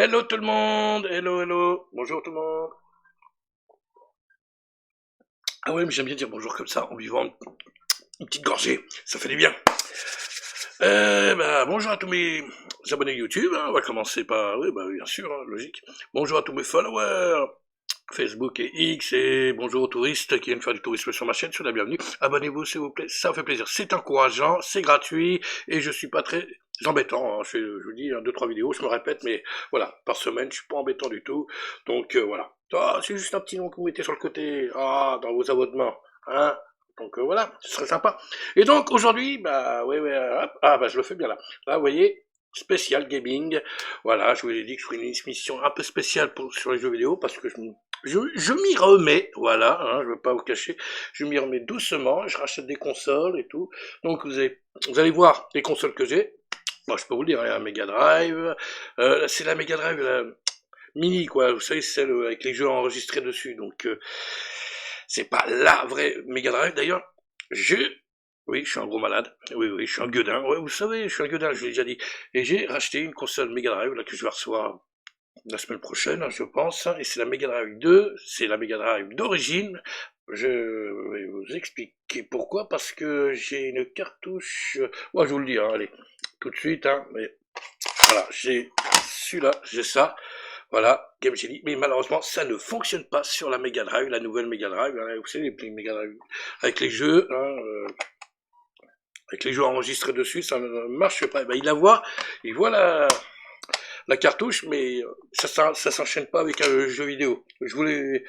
Hello tout le monde, hello, hello, bonjour tout le monde. Ah ouais, mais j'aime bien dire bonjour comme ça, en buvant une petite gorgée, ça fait du bien. Bonjour à tous mes abonnés YouTube, hein. On va commencer par, oui, bah bien sûr, hein, logique. Bonjour à tous mes followers, Facebook et X, et bonjour aux touristes qui viennent faire du tourisme sur ma chaîne, soyez la bienvenue. Abonnez-vous s'il vous plaît, ça me fait plaisir, c'est encourageant, c'est gratuit, et je suis pas très embêtant, hein. Je vous dis, hein, 2-3 vidéos, je me répète, mais voilà, par semaine, je suis pas embêtant du tout, donc voilà. Ah, c'est juste un petit nom que vous mettez sur le côté, ah, dans vos abonnements, hein. Donc voilà, ce serait sympa. Et donc aujourd'hui, bah ouais, ouais, hop, ah bah je le fais bien là. Là, vous voyez, spécial gaming. Voilà, je vous ai dit que je ferais une émission un peu spéciale sur les jeux vidéo parce que je m'y remets, voilà, hein, je veux pas vous cacher, je m'y remets doucement, je rachète des consoles et tout. Donc vous allez voir les consoles que j'ai. Moi, je peux vous le dire, il y a un Mega Drive, c'est la Mega Drive mini, quoi, vous savez, celle avec les jeux enregistrés dessus. Donc c'est pas la vraie Mega Drive. D'ailleurs, je... Oui, je suis un gros malade. Oui, oui, je suis un gueudin. Ouais, vous savez, je suis un gueudin, je l'ai déjà dit. Et j'ai racheté une console Mega Drive, là, que je vais recevoir la semaine prochaine, hein, je pense. Et c'est la Mega Drive 2. C'est la Mega Drive d'origine. Je vais vous expliquer pourquoi. Parce que j'ai une cartouche... Moi, je vous le dis, hein, allez, tout de suite, hein, mais voilà, j'ai celui-là, j'ai ça. Voilà, Game Genie. Mais malheureusement, ça ne fonctionne pas sur la Mega Drive, la nouvelle Mega Drive. Hein, vous savez, les Mega Drive avec les jeux, hein, avec les jeux enregistrés dessus, ça ne marche pas. Ben, il voit la cartouche, mais ça s'enchaîne pas avec un jeu vidéo. Je voulais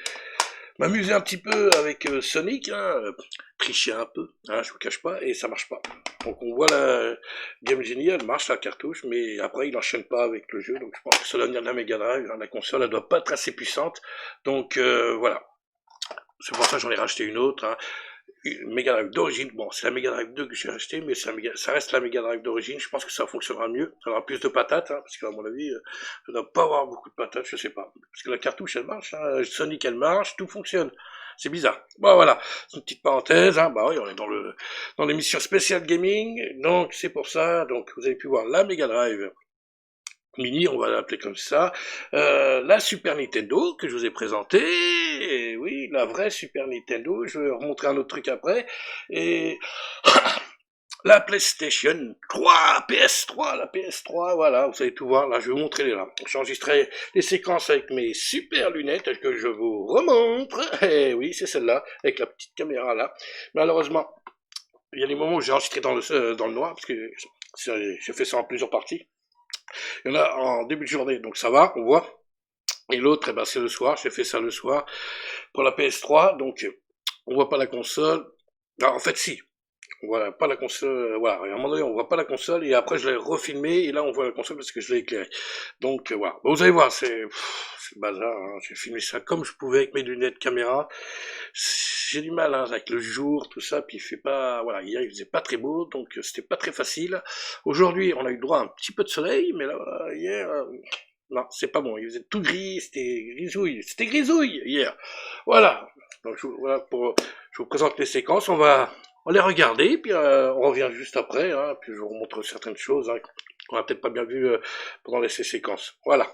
m'amuser un petit peu avec Sonic, hein, tricher un peu, hein, je vous cache pas, et ça marche pas. Donc on voit la Game Genie, elle marche la cartouche, mais après il n'enchaîne pas avec le jeu, donc je pense que c'est l'avenir de la Mega Drive, hein, la console elle doit pas être assez puissante, donc voilà. C'est pour ça que j'en ai racheté une autre, hein. Une Mega Drive d'origine, bon c'est la Mega Drive 2 que j'ai acheté, mais ça reste la Mega Drive d'origine, je pense que ça fonctionnera mieux, ça aura plus de patates, hein, parce qu'à mon avis, ça ne doit pas avoir beaucoup de patates, je sais pas, parce que la cartouche elle marche, hein, Sonic elle marche, tout fonctionne, c'est bizarre. Bon voilà, c'est une petite parenthèse, hein, bah oui, on est dans l'émission spéciale gaming, donc c'est pour ça, donc vous avez pu voir la Mega Drive Mini, on va l'appeler comme ça, la Super Nintendo que je vous ai présentée, et oui, la vraie Super Nintendo, je vais remontrer un autre truc après, et la PlayStation 3, PS3, la PS3, voilà, vous allez tout voir, là je vais vous montrer là. J'enregistrerai les séquences avec mes super lunettes que je vous remontre, et oui, c'est celle-là, avec la petite caméra là. Malheureusement, il y a des moments où j'ai enregistré dans le noir, parce que j'ai fait ça en plusieurs parties. Il y en a en début de journée, donc ça va, on voit. Et l'autre, eh ben, c'est le soir, j'ai fait ça le soir pour la PS3, donc on voit pas la console. Alors, en fait, si, voilà, pas la console, voilà, à un moment donné, on voit pas la console, et après, je l'ai refilmé, et là, on voit la console parce que je l'ai éclairé. Donc, voilà. Bon, vous allez voir, c'est bazar, hein. J'ai filmé ça comme je pouvais avec mes lunettes caméra. J'ai du mal, hein, avec le jour, tout ça, puis il fait pas, voilà, hier, il faisait pas très beau, donc c'était pas très facile. Aujourd'hui, on a eu droit à un petit peu de soleil, mais là, hier, non, c'est pas bon, il faisait tout gris, c'était grisouille, hier. Voilà. Donc, voilà, je vous présente les séquences, on les regarder, puis on revient juste après, hein, puis je vous montre certaines choses, hein, qu'on n'a peut-être pas bien vu pendant ces séquences. Voilà.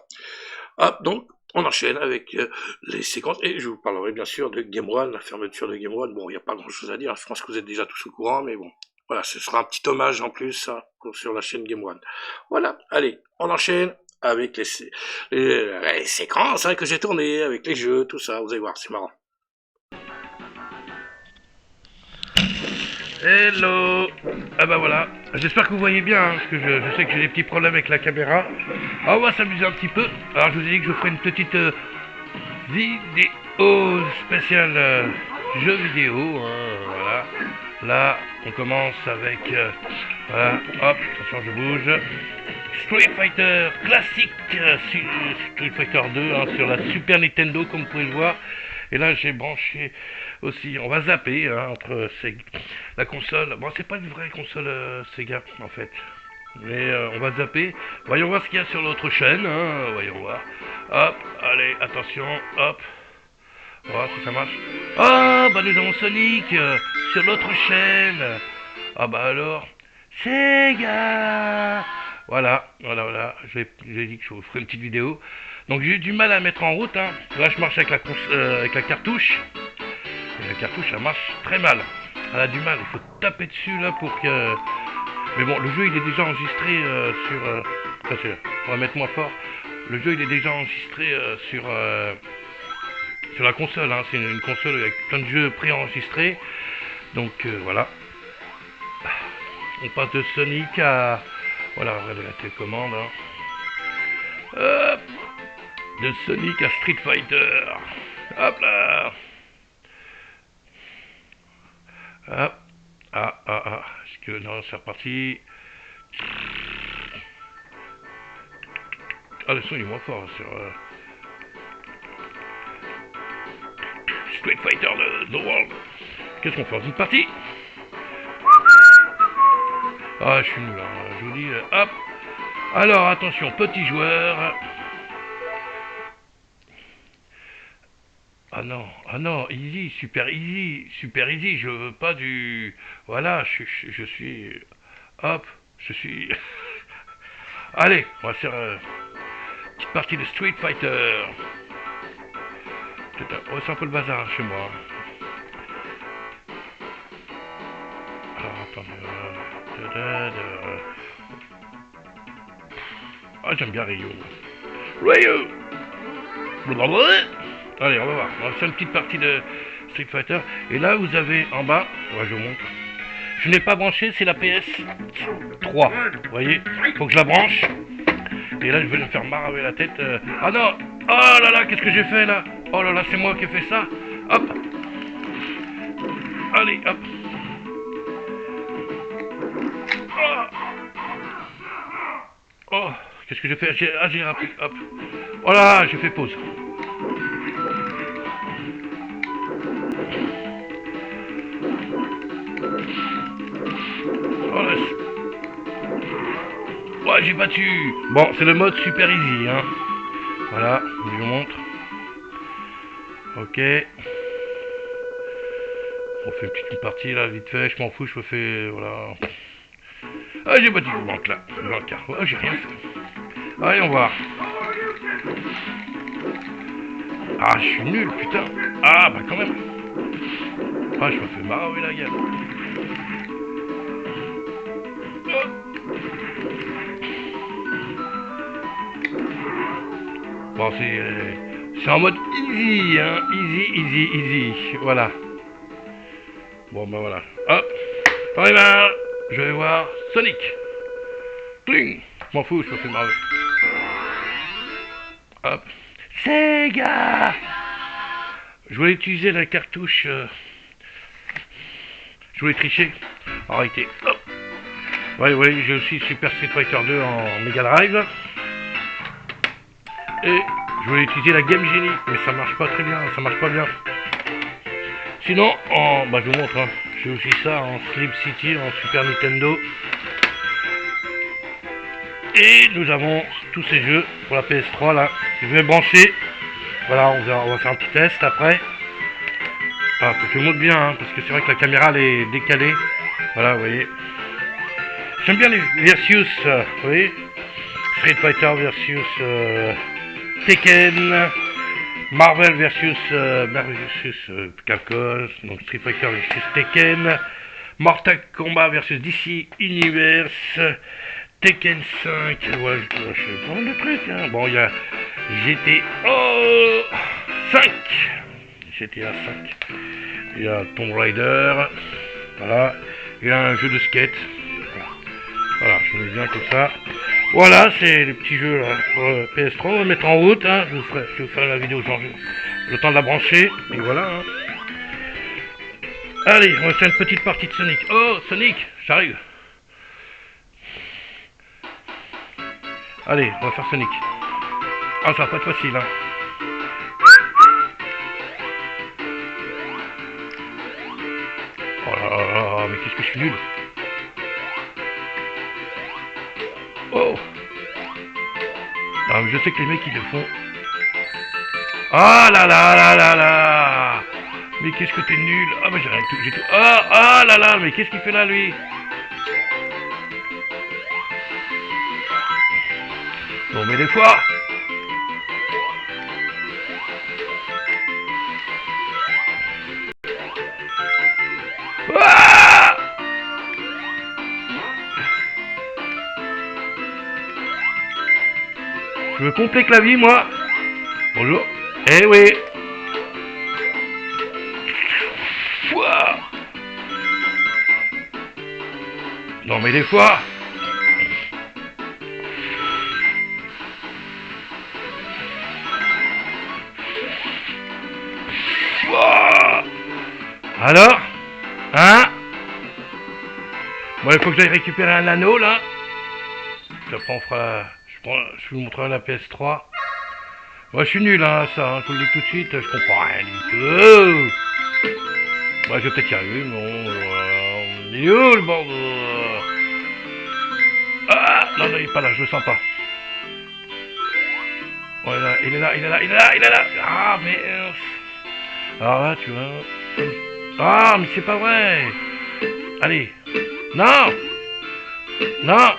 Ah, donc, on enchaîne avec les séquences, et je vous parlerai bien sûr de Game One, la fermeture de Game One. Bon, il n'y a pas grand-chose à dire, je pense que vous êtes déjà tous au courant, mais bon, voilà, ce sera un petit hommage en plus, hein, sur la chaîne Game One. Voilà, allez, on enchaîne avec les séquences, hein, que j'ai tournées, avec les jeux, tout ça, vous allez voir, c'est marrant. Hello. Ah bah voilà, j'espère que vous voyez bien, hein, parce que je sais que j'ai des petits problèmes avec la caméra. Alors on va s'amuser un petit peu. Alors je vous ai dit que je ferai une petite vidéo spéciale jeux vidéo, hein, voilà. Là, on commence avec, voilà, hop, attention je bouge. Street Fighter classique, Street Fighter 2, hein, sur la Super Nintendo comme vous pouvez le voir. Et là j'ai branché aussi, on va zapper, hein, entre la console, bon c'est pas une vraie console Sega en fait, mais on va zapper, voyons voir ce qu'il y a sur l'autre chaîne, hein, voyons voir, hop, allez, attention, hop, on va voir si ça marche, oh bah nous avons Sonic sur l'autre chaîne, ah bah alors, Sega, Voilà, voilà. J'ai dit que je vous ferai une petite vidéo. Donc j'ai eu du mal à mettre en route, hein. Là je marche avec avec la cartouche. Et la cartouche, ça marche très mal. Elle a du mal, il faut taper dessus là pour que... Mais bon, le jeu il est déjà enregistré sur... on va mettre moins fort. Le jeu il est déjà enregistré sur la console, hein. C'est une console avec plein de jeux préenregistrés. Donc voilà. On passe de Sonic à... Voilà, regardez la télécommande. Hein. Hop, de Sonic à Street Fighter. Hop là. Hop. Est-ce que... Non, c'est reparti. Ah, le son il est moins fort sur... Street Fighter The World. Qu'est-ce qu'on fait dans une partie? Ah, je suis nul, hein. Je vous dis, hop. Alors, attention, petit joueur. Ah non, easy, super easy, je veux pas du... Voilà, je suis... Hop, je suis... Allez, on va faire une petite partie de Street Fighter. Oh, c'est un peu le bazar chez moi. Alors, attendez... Ah, j'aime bien Ryu. Ryu. Allez, on va voir. On va faire une petite partie de Street Fighter. Et là, vous avez en bas... Ouais, je vous montre. Je n'ai pas branché, c'est la PS3. Vous voyez, faut que je la branche. Et là, je vais me faire marrer la tête. Ah non. Oh là là, qu'est-ce que j'ai fait là? Oh là là, c'est moi qui ai fait ça. Hop. Allez, hop. Oh, qu'est-ce que j'ai fait? J'ai rappelé, hop. Oh là, j'ai fait pause. Oh là. Ouais, j'ai battu. Bon, c'est le mode super easy, hein. Voilà, je vous montre. Ok. On fait une petite partie là, vite fait, je m'en fous, je me fais... Voilà. Ah, j'ai battu le banque là. Le bancard. Oh, j'ai rien fait. Allez, on va. Ah, je suis nul, putain. Ah, bah quand même. Ah, je me fais marrer la gueule. Oh. Bon, c'est en mode easy, hein. Easy. Voilà. Bon, bah voilà. Hop. Allez, ben, je vais voir Sonic. Cling. Je m'en fous, je me fais marrer. Hop. Sega. Je voulais utiliser la cartouche. Je voulais tricher. Arrêtez. Hop. Ouais, j'ai aussi Super Street Fighter 2 en Mega Drive. Et je voulais utiliser la Game Genie, mais ça marche pas très bien, ça marche pas bien. Sinon, bah je vous montre, hein. J'ai aussi ça en Slim City, en Super Nintendo. Et nous avons tous ces jeux pour la PS3 là. Je vais brancher. Voilà, on va faire un petit test après. Ah, que je montre bien, hein, parce que c'est vrai que la caméra elle est décalée. Voilà, vous voyez. J'aime bien les versus, vous voyez. Street Fighter versus Tekken. Marvel versus Capcom, donc Street Fighter versus Tekken, Mortal Kombat versus DC Universe, Tekken 5, ouais, je sais pas le truc, hein. Bon, il y a GTA 5, il y a Tomb Raider, voilà, il y a un jeu de skate, voilà, je mets bien comme ça. Voilà, c'est les petits jeux là, pour PS3, on va mettre en route, hein. Je vous ferai la vidéo, genre, le temps de la brancher, et voilà. Hein. Allez, on va faire une petite partie de Sonic. Oh, Sonic, j'arrive. Allez, on va faire Sonic. Ah, ça va pas être facile, hein. Oh là là, mais qu'est-ce que je suis nul. Oh! Non, mais je sais que les mecs ils le font. Ah là là là là là! Mais qu'est-ce que t'es nul! Ah bah j'ai tout. Ah là là, mais qu'est-ce qu'il fait là lui? Non mais des fois. Ah, je veux compter clavier moi. Bonjour. Eh oui. Ouah. Non mais des fois. Ouah. Alors? Hein? Bon, il faut que j'aille récupérer un anneau là. Après on fera. Je vous montrerai la PS3. Moi je suis nul hein, ça, hein, je vous le dis tout de suite, je comprends rien du tout. Moi je vais peut-être y arriver, non. Il est où le bordel? Ah non, non, il est pas là, je le sens pas. Oh, il est là, il est là, il est là, il est là, il est là. Ah merde. Alors là, tu vois. Ah, mais c'est pas vrai. Allez. Non. Non.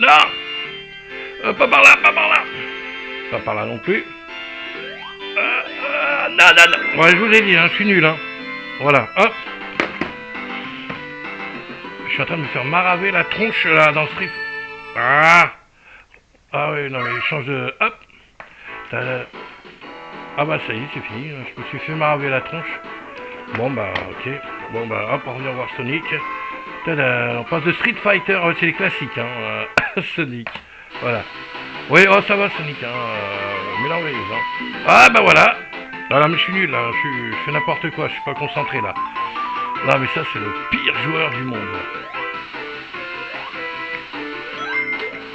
Non. Pas par là, pas par là. Pas par là non plus. Non, non, non. Ouais, je vous ai dit, hein, je suis nul. Hein. Voilà, hop. Je suis en train de me faire maraver la tronche là dans le strip. Ah. Ah oui, non mais il change de... Hop. Ah bah ça y est, c'est fini. Je me suis fait maraver la tronche. Bon bah ok. Bon bah hop, on revient voir Sonic. Tada. On passe de Street Fighter, c'est les classiques, hein. Sonic. Voilà. Oui, oh ça va Sonic, hein. Merveilleuse, hein. Ah bah voilà. Voilà, mais je suis nul là, je fais n'importe quoi, je suis pas concentré là. Non mais ça c'est le pire joueur du monde.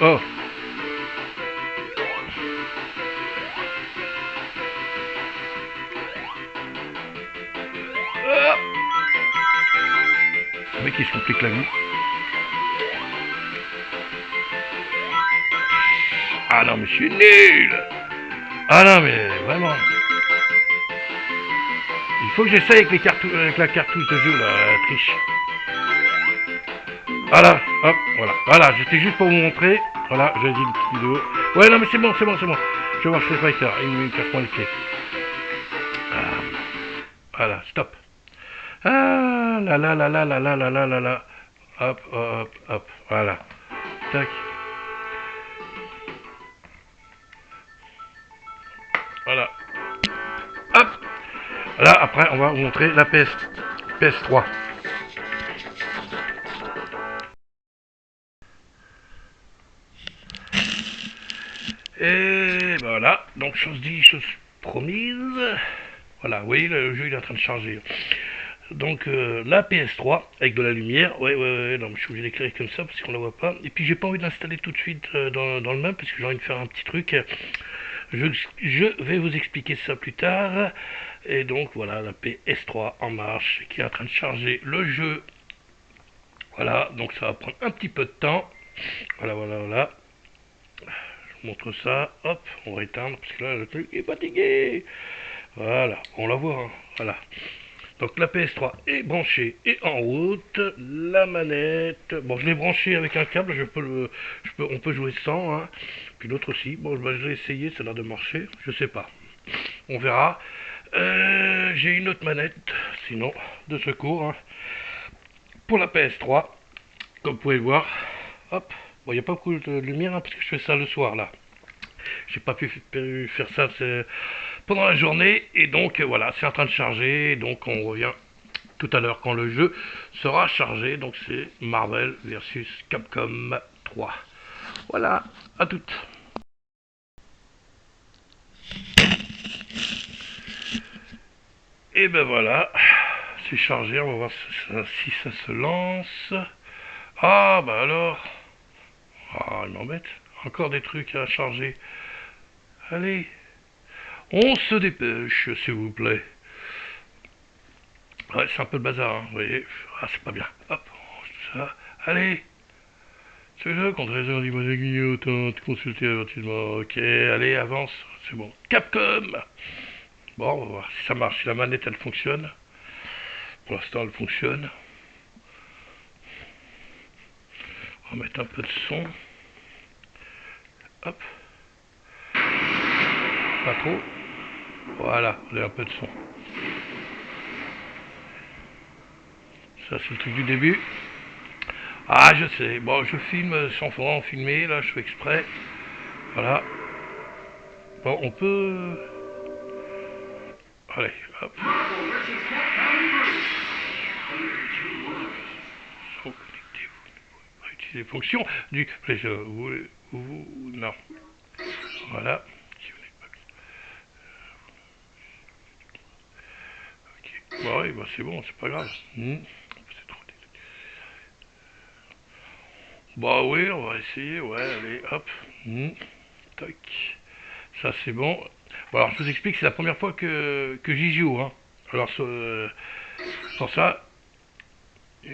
Oh. Le mec il se complique la vie. Ah non mais je suis nul. Ah non mais vraiment. Il faut que j'essaye avec, avec la cartouche de jeu là, la triche. Voilà, hop, voilà. Voilà, j'étais juste pour vous montrer. Voilà, j'ai dit une petite vidéo. Ouais non mais c'est bon, c'est bon, c'est bon. Je vais voir Street Fighter, il me casse-moi les pieds. Voilà, stop. Ah là là là là là là là là là là. Hop, hop, hop, voilà. Tac. Voilà. Hop. Là, après, on va vous montrer la PS3. Et voilà. Donc, chose dit, chose promise. Voilà, oui, le jeu il est en train de charger. Donc la PS3 avec de la lumière, ouais, non, mais je suis obligé d'éclairer comme ça parce qu'on la voit pas. Et puis j'ai pas envie de l'installer tout de suite dans le même parce que j'ai envie de faire un petit truc. Je vais vous expliquer ça plus tard. Et donc voilà la PS3 en marche qui est en train de charger le jeu. Voilà, donc ça va prendre un petit peu de temps. Voilà, voilà, voilà. Je vous montre ça. Hop, on va éteindre parce que là le truc est fatigué. Voilà, on la voit, hein. Voilà. Donc la PS3 est branchée et en route. La manette, bon je l'ai branchée avec un câble, on peut jouer sans, hein. Puis l'autre aussi. Bon je vais essayer, ça a l'air de marcher, je sais pas, on verra. J'ai une autre manette, sinon de secours, hein, pour la PS3, comme vous pouvez voir. Hop, bon il n'y a pas beaucoup de lumière hein, parce que je fais ça le soir là. J'ai pas pu faire ça pendant la journée et donc voilà, c'est en train de charger, donc on revient tout à l'heure quand le jeu sera chargé. Donc c'est Marvel versus Capcom 3. Voilà, à toutes. Et ben voilà, c'est chargé, on va voir si ça se lance. Ah bah alors, ah il m'embête, encore des trucs à charger. Allez, on se dépêche s'il vous plaît. Ouais, c'est un peu le bazar, hein, vous voyez. Ah, c'est pas bien. Hop, tout ça. Allez. C'est là qu'on te réserve des clignotants, consulter avertissement. Ok, allez, avance. C'est bon. Capcom. Bon, on va voir si ça marche. Si la manette, elle fonctionne. Pour l'instant, elle fonctionne. On va mettre un peu de son. Hop. Pas trop. Voilà, vous avez un peu de son. Ça c'est le truc du début. Ah je sais, bon je filme sans vraiment filmer, là je fais exprès. Voilà. Bon on peut... Allez, hop. Sont connectés, vous pouvez utiliser les fonctions du plaisir. Non. Voilà. Ok. Bon oui, bah c'est bon, c'est pas grave. Bah oui, on va essayer, ouais, allez, hop. Tac. Ça c'est bon. Bon alors je vous explique, c'est la première fois que j'y joue, hein. Alors pour ça... Ouais,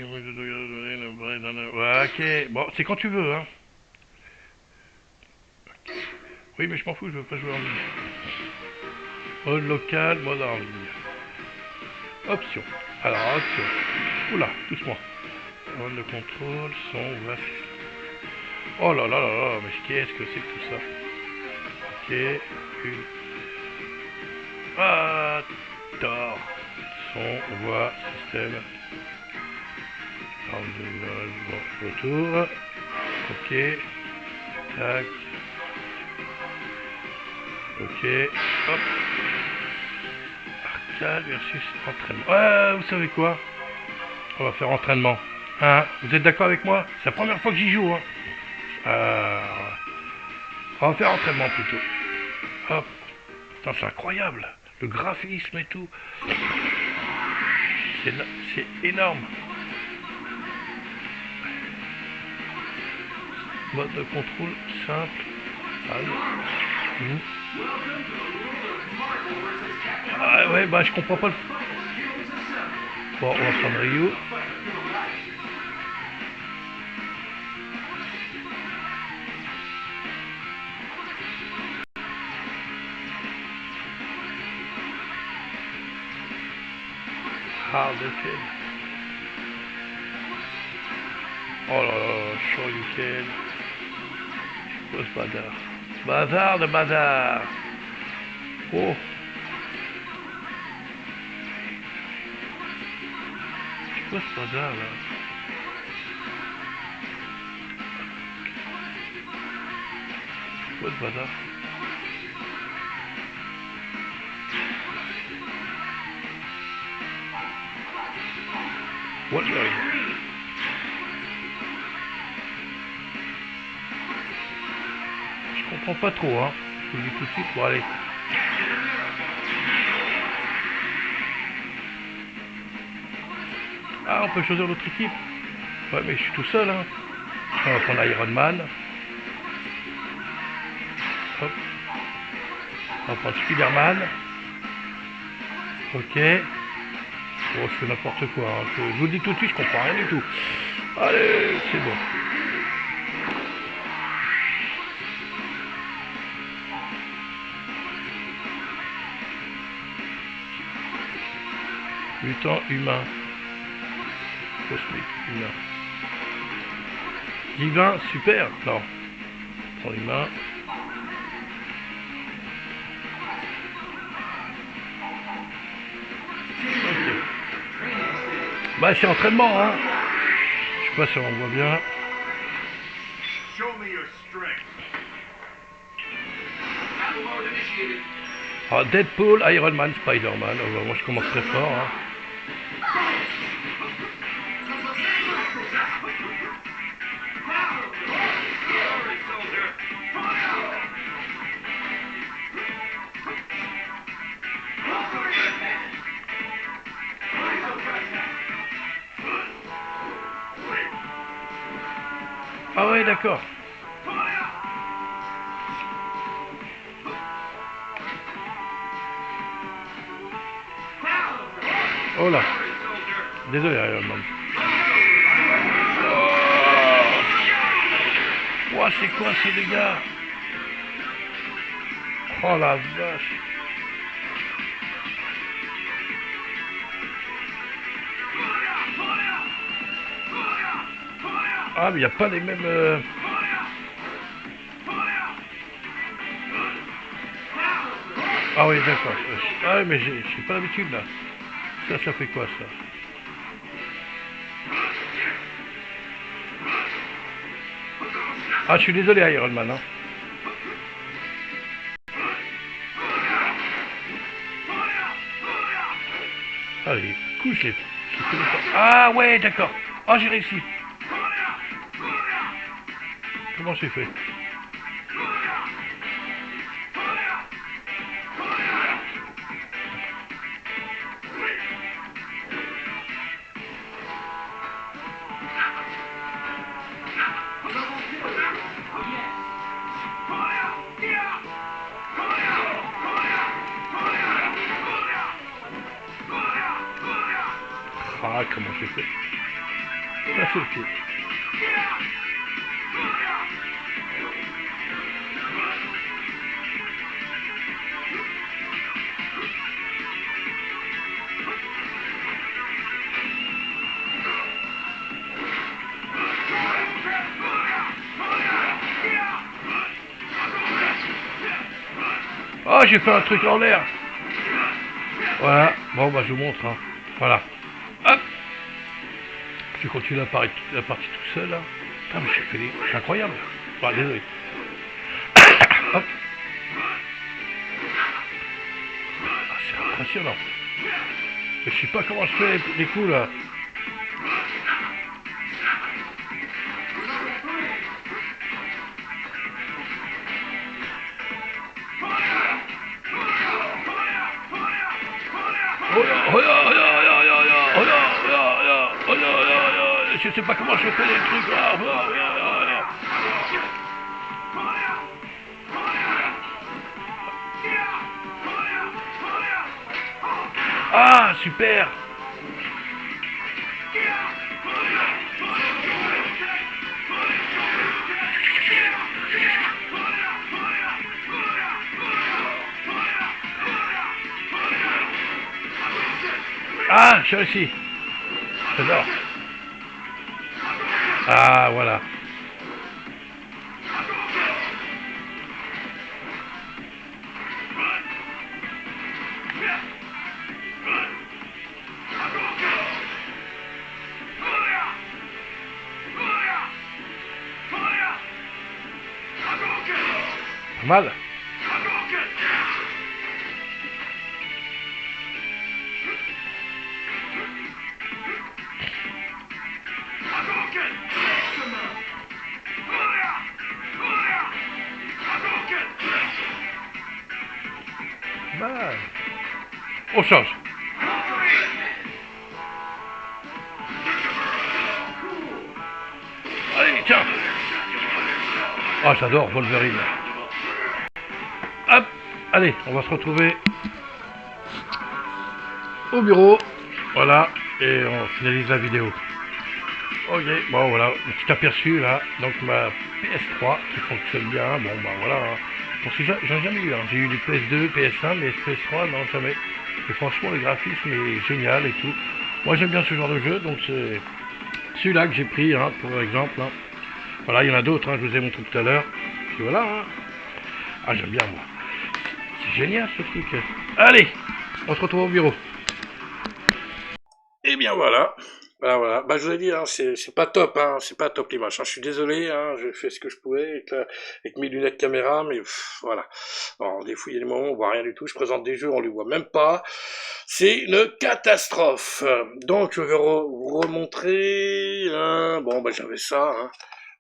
ok, bon, c'est quand tu veux, hein. Oui, mais je m'en fous, je veux pas jouer en ligne. Mode local, mode en ligne. Option. Alors, option. Oula, doucement. Mode de contrôle, son, voix. Oh là là là là, mais qu'est-ce que c'est que tout ça? Ok, une. Ah, tort. Son, voix, système. Arme de l'image, bon, retour. Ok. Tac. Ok. Hop. Arcade versus entraînement. Ouais, vous savez quoi? On va faire entraînement. Hein? Vous êtes d'accord avec moi? C'est la première fois que j'y joue. Hein? On va faire entraînement plutôt. Hop. Putain, c'est incroyable. Le graphisme et tout. C'est énorme. Mode de contrôle simple. Ah ouais, bah je comprends pas le... Bon, on va prendre Ryu. Hard, ok. Oh là là, Shoryuken. C'est quoi ce bazar? Bazar de bazar. Oh. C'est quoi ce bazar là? C'est quoi ce bazar? Wolverine. Je comprends pas trop, hein. Je vous le dis tout de suite, bon allez. Ah, on peut choisir l'autre équipe. Ouais, mais je suis tout seul, hein. On va prendre Iron Man. Hop. On va prendre Spider-Man. Ok. Bon, je fais n'importe quoi, hein. Je vous le dis tout de suite, je comprends rien du tout. Allez, c'est bon. Mutant humain. Cosmique humain. Divin, super. Non. Prends humain. Ok. Bah c'est entraînement, hein. Je sais pas si on voit bien. Ah, Deadpool, Iron Man, Spider-Man. Oh, moi je commence très fort, hein. Ah ouais, d'accord. Oh là. Désolé, Iron Man. Oh, c'est quoi ces dégâts? Oh la vache. Ah, mais il n'y a pas les mêmes... Ah oui, d'accord. Ah oui, mais j'ai pas l'habitude, là. Ça fait quoi, ça? Ah, je suis désolé, Iron Man, hein. Allez, coup, je l'ai fait pas. Ah ouais, d'accord. Ah, j'ai réussi. Comment j'ai fait? Ah, comment j'ai fait? Ça, c'est le pied. Oh, j'ai fait un truc en l'air. Voilà. Bon, bah, je vous montre, hein. Voilà. Hop. Je continue la partie tout seul, là. Putain, mais j'ai fait des... C'est incroyable. Bon, désolé. Hop. Ah, c'est impressionnant. Mais je sais pas comment je fais les coups, là. Je sais pas comment je fais les trucs. Ah, super. Ah, j'ai réussi. J'adore. Ah, voilà. Pas mal. Mal. On change. Allez, tiens. Ah, j'adore Wolverine. Hop. Allez, on va se retrouver au bureau. Voilà. Et on finalise la vidéo. Ok, bon voilà, un petit aperçu là. Donc ma PS3 qui fonctionne bien. Bon bah voilà. Hein. Parce que j'en ai jamais eu. Hein. J'ai eu des PS2, PS1, mais PS3, non, jamais. Et franchement, le graphisme est génial et tout. Moi j'aime bien ce genre de jeu, donc c'est celui-là que j'ai pris, hein, pour exemple. Hein. Voilà, il y en a d'autres, hein, je vous ai montré tout à l'heure. Puis voilà. Hein. Ah, j'aime bien moi. C'est génial ce truc. Allez, on se retrouve au bureau. Et bien voilà. Voilà. Bah, je vous ai dit, hein, c'est pas top, hein, c'est pas top l'image. Hein. Je suis désolé, hein, j'ai fait ce que je pouvais avec mes lunettes caméra, mais voilà. Alors, des fois, il y a des moments où on voit rien du tout. Je présente des jeux, on les voit même pas. C'est une catastrophe. Donc, je vais vous remontrer. Bon, bah, j'avais ça. Hein.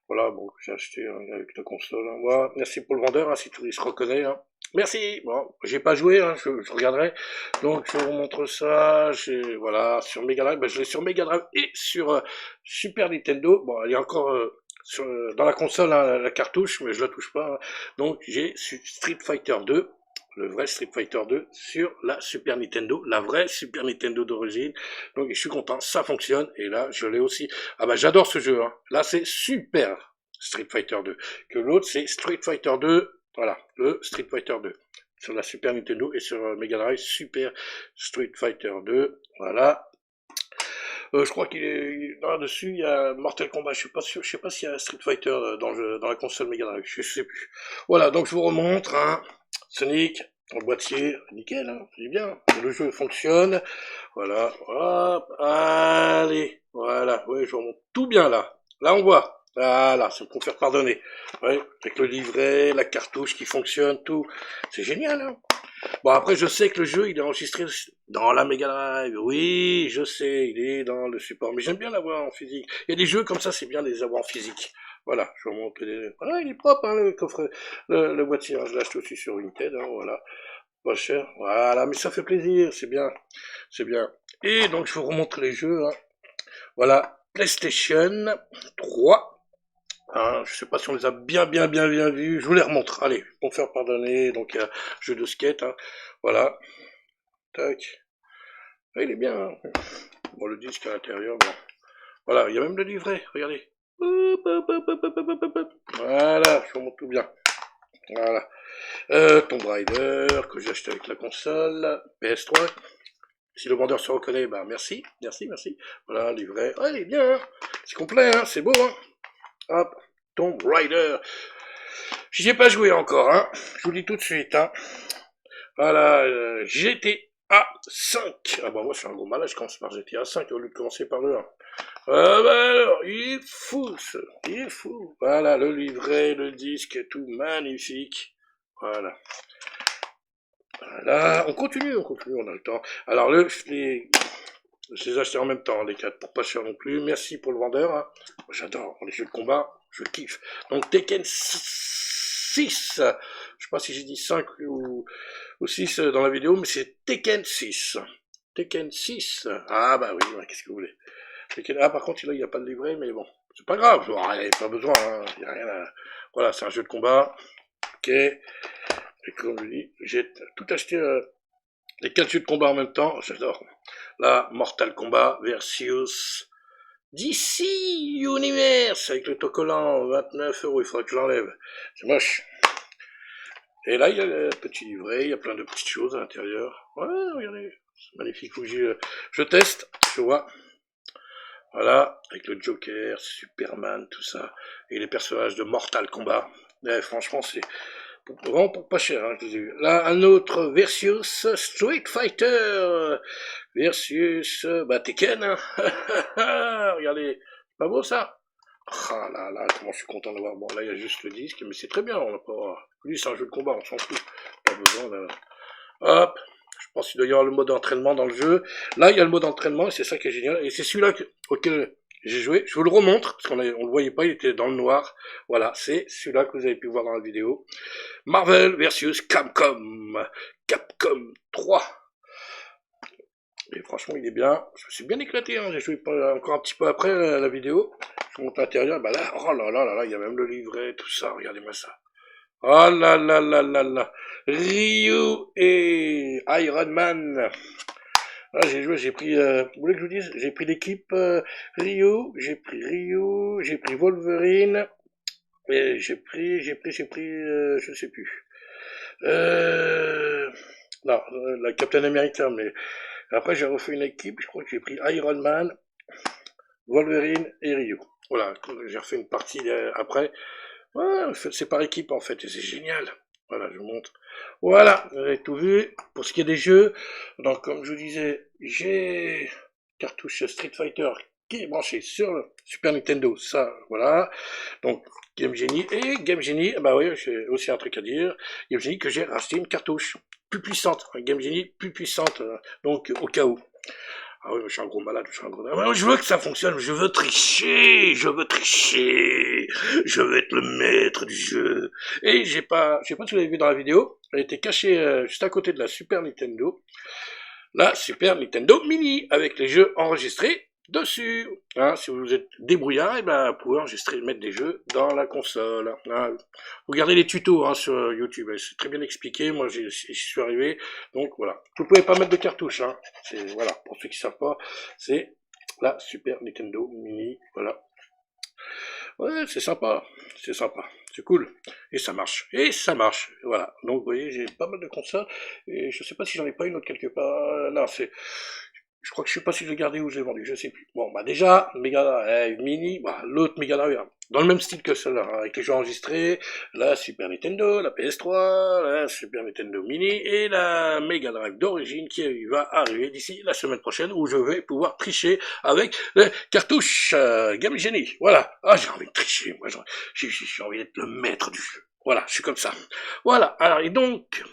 Voilà, bon, j'ai acheté avec la console. Hein. Voilà. Merci pour le vendeur, hein, si tout il se reconnaît. Hein. Merci. Bon, j'ai pas joué, hein, je regarderai. Donc je vous montre ça. Voilà, sur Mega Drive. Ben, je l'ai sur Mega Drive et sur Super Nintendo. Bon, il y a encore dans la console hein, la cartouche, mais je la touche pas. Hein. Donc j'ai Street Fighter 2. Le vrai Street Fighter 2 sur la Super Nintendo, la vraie Super Nintendo d'origine. Donc je suis content, ça fonctionne. Et là, je l'ai aussi. Ah bah j'adore ce jeu. Hein. Là, c'est super Street Fighter 2. Que l'autre, c'est Street Fighter 2. Voilà, le Street Fighter 2 sur la Super Nintendo et sur Mega Drive, Super Street Fighter 2, voilà. Je crois là-dessus, il y a Mortal Kombat, je suis pas sûr, je sais pas s'il y a Street Fighter dans dans la console Mega Drive, je sais plus. Voilà, donc je vous remontre, hein, Sonic, en boîtier, nickel, hein, c'est bien, le jeu fonctionne, voilà, hop, allez, voilà, ouais, je vous remonte tout bien là on voit. Voilà, c'est pour faire pardonner. Ouais, avec le livret, la cartouche qui fonctionne, tout. C'est génial, hein. Bon, après, je sais que le jeu, il est enregistré dans la Mega Drive. Oui, je sais, il est dans le support. Mais j'aime bien l'avoir en physique. Il y a des jeux comme ça, c'est bien de les avoir en physique. Voilà, je vous montre Voilà, il est propre, hein, le coffre, le boîtier. Hein, je l'achète aussi sur Vinted, hein, voilà. Pas cher. Voilà, mais ça fait plaisir, c'est bien. C'est bien. Et donc, je vous remontre les jeux, hein. Voilà, PlayStation 3. Hein, je sais pas si on les a bien vus. Je vous les remontre. Allez, pour me faire pardonner. Donc, jeu de skate. Hein. Voilà. Tac. Ah, il est bien. Hein. Bon, le disque à l'intérieur. Bon. Voilà, il y a même le livret. Regardez. Voilà, je vous montre tout bien. Voilà. Tomb Raider que j'ai acheté avec la console. PS3. Si le vendeur se reconnaît, bah merci. Voilà, livret. Ah, il est bien. Hein. C'est complet. Hein. C'est beau. Hein. Hop. Tomb Raider. J'y ai pas joué encore, hein. Je vous le dis tout de suite, hein. Voilà, GTA 5. Ah bah moi je suis un gros malade, je commence par GTA 5 au lieu de commencer par le 1. Ah bah alors, il est fou, il est fou. Voilà, le livret, le disque, tout magnifique. Voilà. Voilà, on continue, on a le temps. Alors je les ai achetés en même temps, les 4, pour pas cher non plus. Merci pour le vendeur, hein. J'adore les jeux de combat, je kiffe. Donc Tekken 6, je sais pas si j'ai dit 5 ou 6 dans la vidéo, mais c'est Tekken 6. Tekken 6. Ah bah oui, ouais, qu'est-ce que vous voulez. Ah par contre, là, il n'y a pas de livret, mais bon, c'est pas grave, il n'y a pas besoin, hein. Y a rien à... Voilà, c'est un jeu de combat. Ok. Et comme je dis, j'ai tout acheté, les 4 jeux de combat en même temps, j'adore. Là, Mortal Kombat versus DC Universe, avec le autocollant, 29 €, il faudra que je l'enlève. C'est moche. Et là, il y a le petit livret, il y a plein de petites choses à l'intérieur. Ouais, regardez, c'est magnifique. Faut que je teste, je vois. Voilà, avec le Joker, Superman, tout ça. Et les personnages de Mortal Kombat. Ouais, franchement, c'est vraiment pour pas cher, hein, je les ai vus. Là, un autre versus Street Fighter versus Tekken. Hein. Regardez, c'est pas beau ça? Ah là là, comment je suis content d'avoir. Bon, là, il y a juste le disque, mais c'est très bien. On n'a pas... Lui, c'est un jeu de combat, on s'en fout. Pas besoin de... Hop, je pense qu'il doit y avoir le mode entraînement dans le jeu. Là, il y a le mode entraînement, et c'est ça qui est génial. Et c'est celui-là auquel j'ai joué. Je vous le remontre, parce qu'on le voyait pas, il était dans le noir. Voilà, c'est celui-là que vous avez pu voir dans la vidéo. Marvel versus Capcom. Capcom 3. Et franchement, il est bien. Je me suis bien éclaté, hein. J'ai joué encore un petit peu après la vidéo. Je monte l'intérieur, bah là, oh là là là là, il y a même le livret, tout ça, regardez-moi ça. Oh là là là là là. Ryu et Iron Man. Ah, j'ai joué, j'ai pris, vous voulez que je vous dise, j'ai pris l'équipe Ryu, j'ai pris Wolverine, et j'ai pris, je sais plus. Non, la Captain America, mais après j'ai refait une équipe, je crois que j'ai pris Iron Man, Wolverine et Ryu. Voilà, j'ai refait une partie après. Ouais, c'est par équipe en fait, et c'est génial. Voilà, je vous montre. Voilà, vous avez tout vu. Pour ce qui est des jeux, donc comme je vous disais, j'ai cartouche Street Fighter qui est branchée sur le Super Nintendo, ça, voilà. Donc Game Genie, et Game Genie, bah oui, j'ai aussi un truc à dire. Game Genie que j'ai racheté une cartouche plus puissante, Game Genie plus puissante, donc au cas où. Ah oui, je suis un gros malade, je veux que ça fonctionne, je veux tricher, je veux être le maître du jeu. Et je sais pas si vous l'avez vu dans la vidéo, elle était cachée juste à côté de la Super Nintendo. La Super Nintendo Mini, avec les jeux enregistrés dessus. Hein, si vous êtes débrouillard, et ben, vous pouvez enregistrer, mettre des jeux dans la console. Hein. Vous regardez les tutos hein, sur YouTube, c'est très bien expliqué. Moi, j'y suis arrivé. Donc voilà, vous pouvez pas mettre de cartouche. Hein. Voilà, pour ceux qui savent pas, c'est la Super Nintendo Mini. Voilà. Ouais, c'est sympa, c'est cool. Et ça marche, voilà. Donc vous voyez, j'ai pas mal de consoles, et je sais pas si j'en ai pas une autre quelque part. Non, Je crois que je sais pas si je l'ai gardé ou je l'ai vendu, je sais plus. Bon, bah déjà, Mega Drive Mini, bah, l'autre Mega Drive, hein, dans le même style que celle-là, hein, avec les jeux enregistrés, la Super Nintendo, la PS3, la Super Nintendo Mini et la Mega Drive d'origine qui va arriver d'ici la semaine prochaine où je vais pouvoir tricher avec les cartouches Game Genie. Voilà. Ah, j'ai envie de tricher, moi, j'ai envie d'être le maître du jeu. Voilà, je suis comme ça. Voilà. Alors, et donc,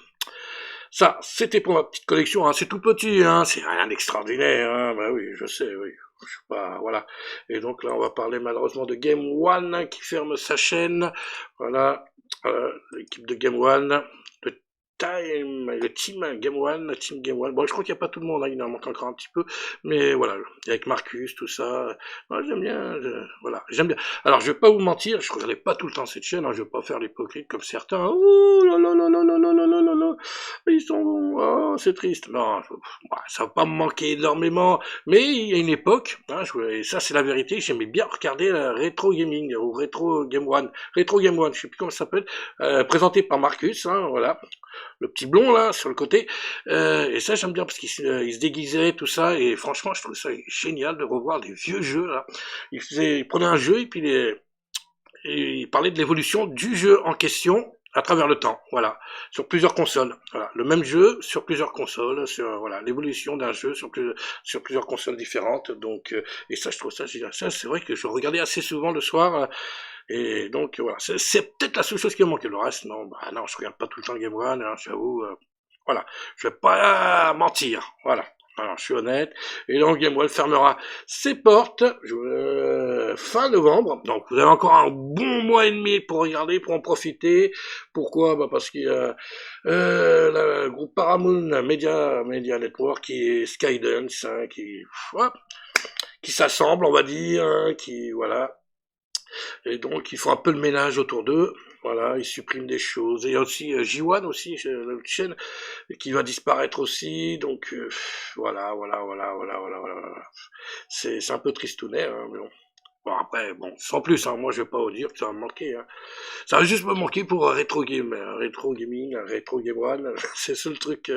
ça, c'était pour ma petite collection, hein. C'est tout petit, hein. C'est rien d'extraordinaire, hein. Bah oui, je sais, oui. Je sais pas, voilà. Et donc là, on va parler malheureusement de Game One, hein, qui ferme sa chaîne. Voilà. L'équipe de Game One. Le team Game One, la team Game One. Bon, je crois qu'il n'y a pas tout le monde, hein, il en manque encore un petit peu, mais voilà, avec Marcus, tout ça. Moi, j'aime bien, voilà, j'aime bien. Alors, je vais pas vous mentir, je regardais pas tout le temps cette chaîne, hein, je vais pas faire l'hypocrite comme certains. Oh là là là là là là là là là là, ils sont bons, oh, c'est triste. Non, ça va pas me manquer énormément, mais il y a une époque, hein, et ça c'est la vérité, j'aimais bien regarder la Retro Gaming ou Retro Game One, je sais plus comment ça s'appelle, présenté par Marcus, hein, voilà, le petit blond là sur le côté, et ça j'aime bien parce qu'il se déguisait tout ça, et franchement je trouve ça génial de revoir des vieux jeux là. Il prenait un jeu et puis et il parlait de l'évolution du jeu en question à travers le temps, voilà, sur plusieurs consoles, voilà, le même jeu sur plusieurs consoles, sur voilà l'évolution d'un jeu sur plusieurs consoles différentes, donc et ça je trouve ça génial. Ça c'est vrai que je regardais assez souvent le soir, et donc voilà, c'est peut-être la seule chose qui me manquait. Le reste, non, bah non, je regarde pas tout le temps Game One, hein, j'avoue. Voilà, je vais pas mentir. Voilà. Alors, je suis honnête. Et donc, Game One fermera ses portes fin novembre. Donc, vous avez encore un bon mois et demi pour regarder, pour en profiter. Pourquoi? Bah parce qu'il y a le groupe Paramount Media Network qui est Skydance, hein, ouais, qui s'assemble, on va dire, hein, qui voilà. Et donc, ils font un peu le ménage autour d'eux. Voilà, ils suppriment des choses. Et il y a aussi J1 aussi, la chaîne, qui va disparaître aussi. Donc, voilà. C'est un peu tristounet, hein, mais bon. Bon, après, bon, sans plus, hein, moi je vais pas vous dire que ça va me manquer. Hein. Ça va juste me manquer pour un rétro gaming, un rétro game one. C'est le seul truc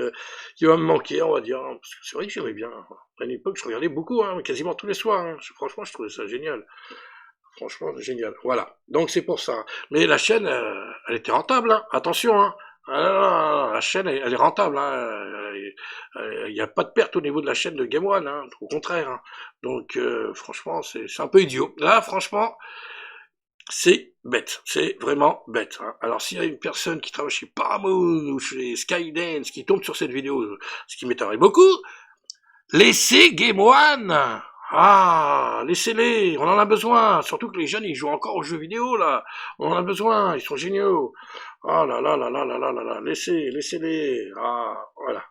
qui va me manquer, on va dire. Hein, parce que c'est vrai que j'aimais bien. Hein. À une époque, je regardais beaucoup, hein, quasiment tous les soirs. Hein. Franchement, je trouvais ça génial. Franchement, génial. Voilà. Donc c'est pour ça. Mais la chaîne, elle était rentable. Hein. Attention. Hein. Ah, la chaîne, elle est rentable. Hein. Il n'y a pas de perte au niveau de la chaîne de Game One. Hein. Au contraire. Hein. Donc franchement, c'est un peu idiot. Là, franchement, c'est bête. C'est vraiment bête. Hein. Alors s'il y a une personne qui travaille chez Paramount ou chez Skydance qui tombe sur cette vidéo, ce qui m'étonnerait beaucoup, laissez Game One. Ah, laissez-les, on en a besoin. Surtout que les jeunes, ils jouent encore aux jeux vidéo, là. On en a besoin, ils sont géniaux. Ah là là là là là là là là, laissez-les. Ah, voilà.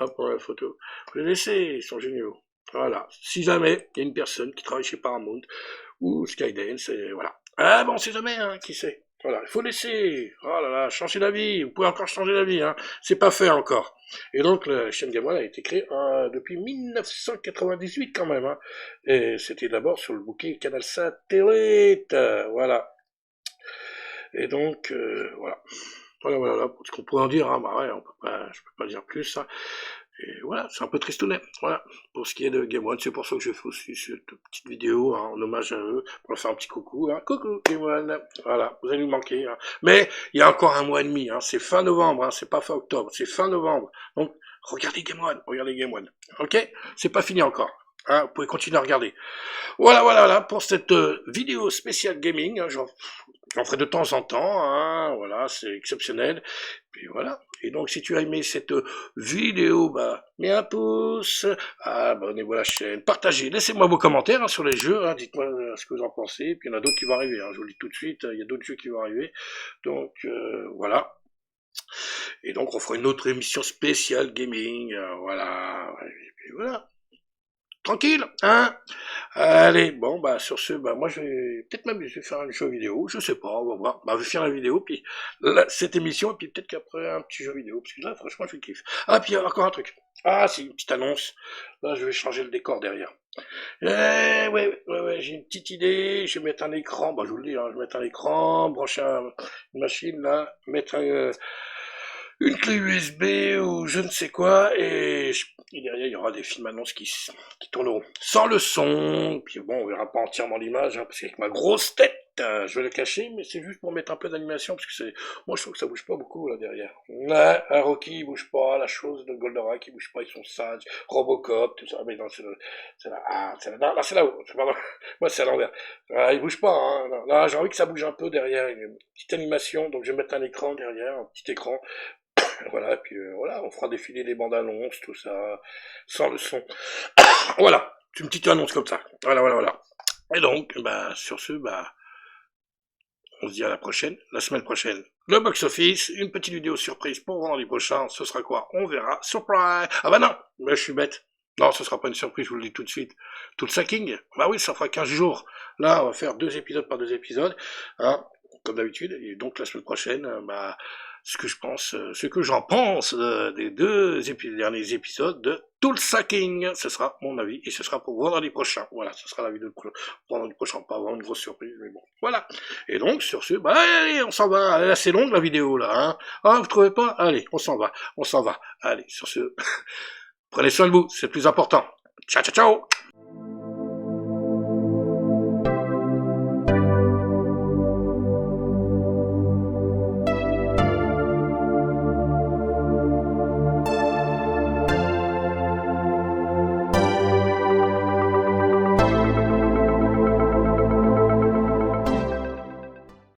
Hop, pour la photo. Vous les laissez, ils sont géniaux. Voilà. Si jamais il y a une personne qui travaille chez Paramount ou Skydance, et voilà. Ah bon, on sait jamais, hein, qui sait. Voilà, il faut laisser. Oh là là, changer la vie. Vous pouvez encore changer la vie, hein. C'est pas fait encore. Et donc, la chaîne Game One a été créée depuis 1998 quand même. Hein. Et c'était d'abord sur le bouquet Canal Satellite. Voilà. Et donc, voilà. Voilà, pour ce qu'on pourrait en dire, hein, bah ouais, je peux pas dire plus, hein. Et voilà, c'est un peu tristounet, voilà, pour ce qui est de Game One, c'est pour ça que je fais aussi cette petite vidéo, hein, en hommage à eux, pour leur faire un petit coucou, hein, coucou Game One, voilà, vous allez nous manquer, hein. Mais, il y a encore un mois et demi, hein, c'est fin novembre, hein, c'est pas fin octobre, c'est fin novembre, donc, regardez Game One, ok? C'est pas fini encore. Hein, vous pouvez continuer à regarder. Voilà, pour cette vidéo spéciale gaming, hein, j'en ferai de temps en temps, hein, voilà, c'est exceptionnel. Puis voilà. Et donc, si tu as aimé cette vidéo, bah, mets un pouce, abonnez-vous à la chaîne, partagez, laissez-moi vos commentaires hein, sur les jeux, hein, dites-moi ce que vous en pensez. Puis il y en a d'autres qui vont arriver, hein, je vous le dis tout de suite, il y a d'autres jeux qui vont arriver. Donc, voilà. Et donc, on fera une autre émission spéciale gaming, voilà. Et puis voilà. Tranquille, hein? Allez, bon, bah, sur ce, bah, moi, je vais faire un jeu vidéo, je sais pas, on va voir. Bah, je vais faire la vidéo, puis, cette émission, et puis peut-être qu'après, un petit jeu vidéo, parce que là, franchement, je kiffe. Ah, puis, il y a encore un truc. Ah, c'est une petite annonce. Là, je vais changer le décor derrière. Ouais, j'ai une petite idée, je vais mettre un écran, bah, je vous le dis, hein, je vais mettre un écran, brancher une machine, là, mettre une clé USB ou je ne sais quoi, et derrière il y aura des films annonces qui tourneront sans le son, puis bon on verra pas entièrement l'image, hein, parce qu'avec ma grosse tête, je vais le cacher, mais c'est juste pour mettre un peu d'animation, parce que moi je trouve que ça bouge pas beaucoup là derrière. Ouais, Rocky il bouge pas, la chose de Goldorak il bouge pas, ils sont sages, Robocop, tout ça, mais non c'est là-haut, pardon, moi c'est à l'envers. Il bouge pas, hein, non, j'ai envie que ça bouge un peu derrière, une petite animation, donc je vais mettre un écran derrière, un petit écran, voilà, et puis voilà, on fera défiler les bandes annonces, tout ça, sans le son. Voilà, une petite annonce comme ça. Voilà. Et donc, sur ce, on se dit à la prochaine, la semaine prochaine. Le box-office, une petite vidéo surprise pour vendredi prochain, ce sera quoi? On verra. Surprise! Ah bah non, mais je suis bête. Non, ce sera pas une surprise, je vous le dis tout de suite. Tout le sacking? Bah oui, ça fera 15 jours. Là, on va faire 2 épisodes par 2 épisodes, hein, comme d'habitude. Et donc, la semaine prochaine, ce que j'en pense des derniers épisodes de Tout le Sacking. Ce sera mon avis et ce sera pour vendredi prochain. Voilà, ce sera la vidéo de vendredi prochain, pas avoir une grosse surprise, mais bon, voilà. Et donc, sur ce, allez, on s'en va. Elle est assez longue la vidéo là, hein. Ah, vous trouvez pas? Allez, on s'en va. Allez, sur ce, prenez soin de vous, c'est le plus important. Ciao.